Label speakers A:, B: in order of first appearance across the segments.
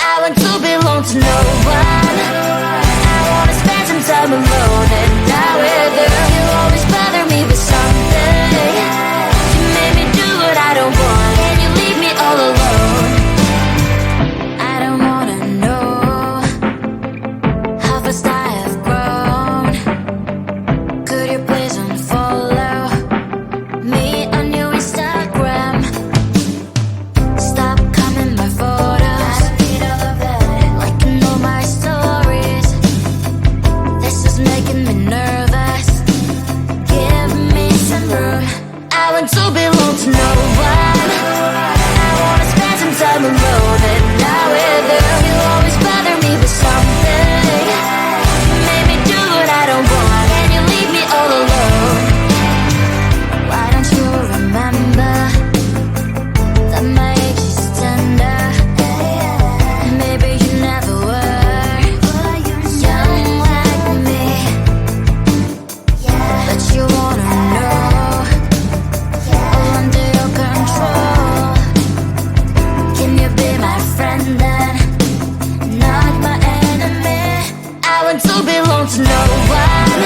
A: I want to belong to no one. I wanna spend some time alone and die with you. You always bother me with something. You made me do what I don't want, and you leave me all alone. I don't wanna know how fast I have grown. Could you please unfollow me on your Instagram? Stop coming my photos. I read all of that, liking all my stories. This is making me nervous. Give me some room. I want to belong to no one. I wanna spend some time alone and die with you. You always bother me with something. You made me do what I don't want, and you leave me all alone. Why don't you remember that my age is tender? Maybe you never were young like me, but you wanna know all under your control. Can you be my friend then, not my enemy? I want to belong to no one.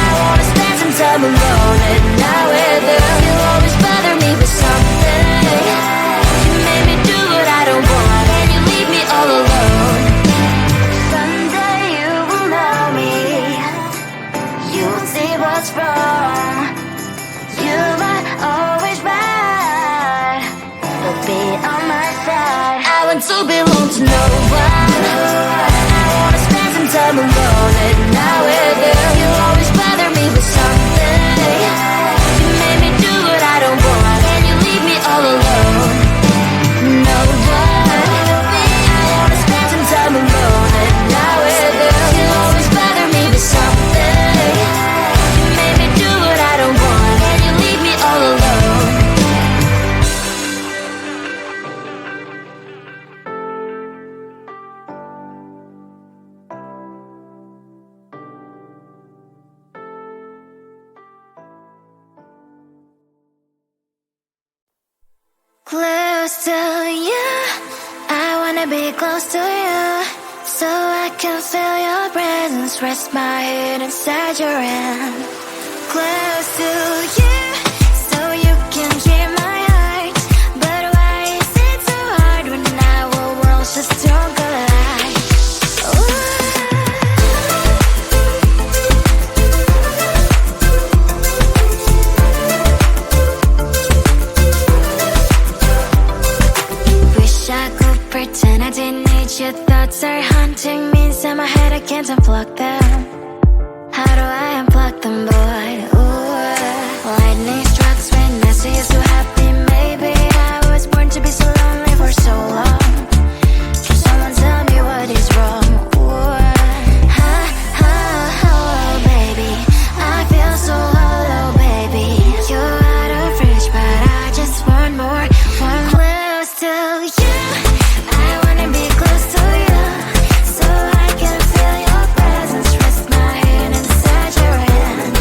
A: I wanna spend some time alone and die with you. You always bother me with something. You made me do what I don't want, and you leave me all alone. Someday you will know me. You'll see what's wrong. You might always right, but be on my side. I want to belong to no one. I wanna spend some time alone and die with you. You always bother me with something. You made me do what I don't want, and you leave me all alone. No one. I wanna spend some time alone and die with you. You always bother me with something. You made me do what I don't want, and you leave me all alone. Close to you, I wanna be close to you, so I can feel your presence. Rest my head inside your hand. Close to you, so you can hear my heart. But why is it so hard when our worlds just don't collide? Wish I could pretend I didn't need your thoughts are haunting me inside my head. I can't unplug them. How do I unplug them, boy? Ooh, lightning strikes when I see you so happy. Maybe I was born to be so lonely for so long. Can someone tell me what is wrong? Ooh, oh, baby, I feel so hollow, baby. You're out of reach, but I just want more. One close to you, I wanna be close to you, so I can feel your presence. Rest my head inside your hand.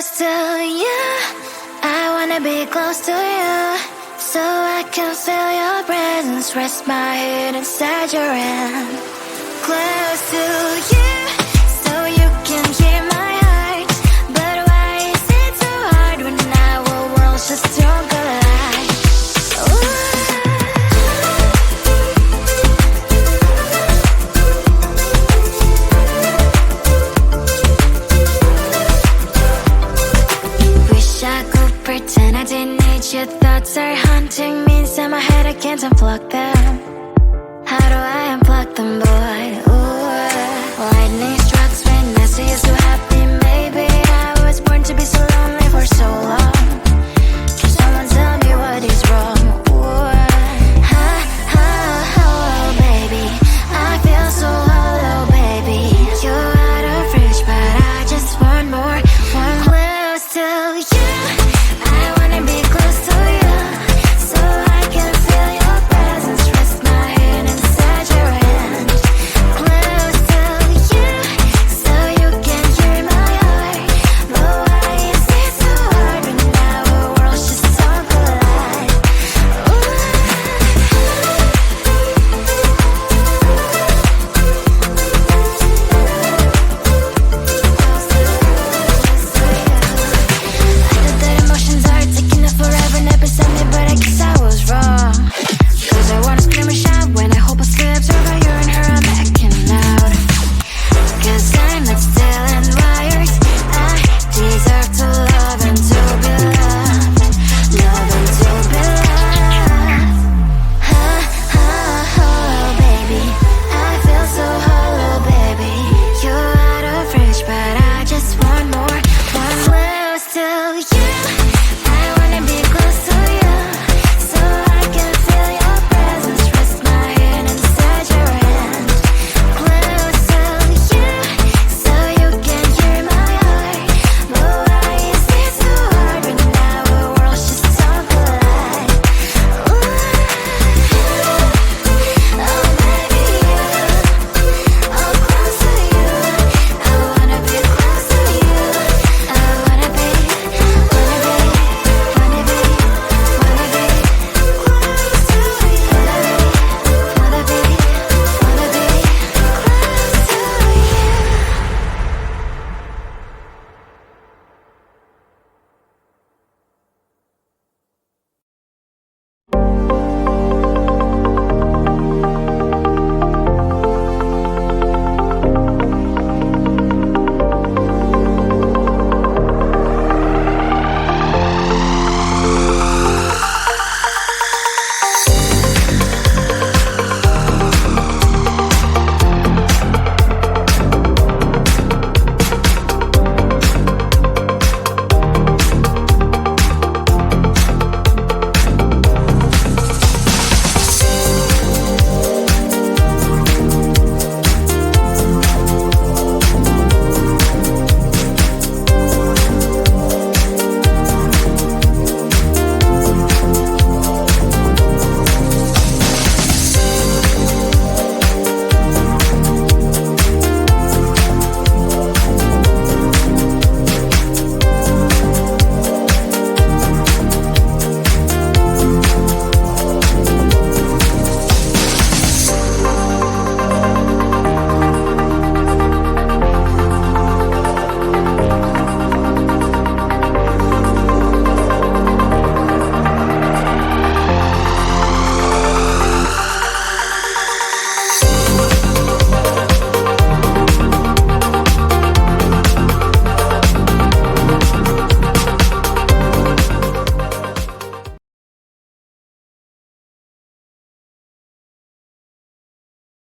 A: close to you. I wanna be close to you, so I can feel your presence. Rest my head inside your hand. Close to you, so you can hear my heart. But why is it so hard when our worlds just don't collide? Wish I could pretend I didn't need your thoughts are haunting me inside my head. I can't unplug them. How do I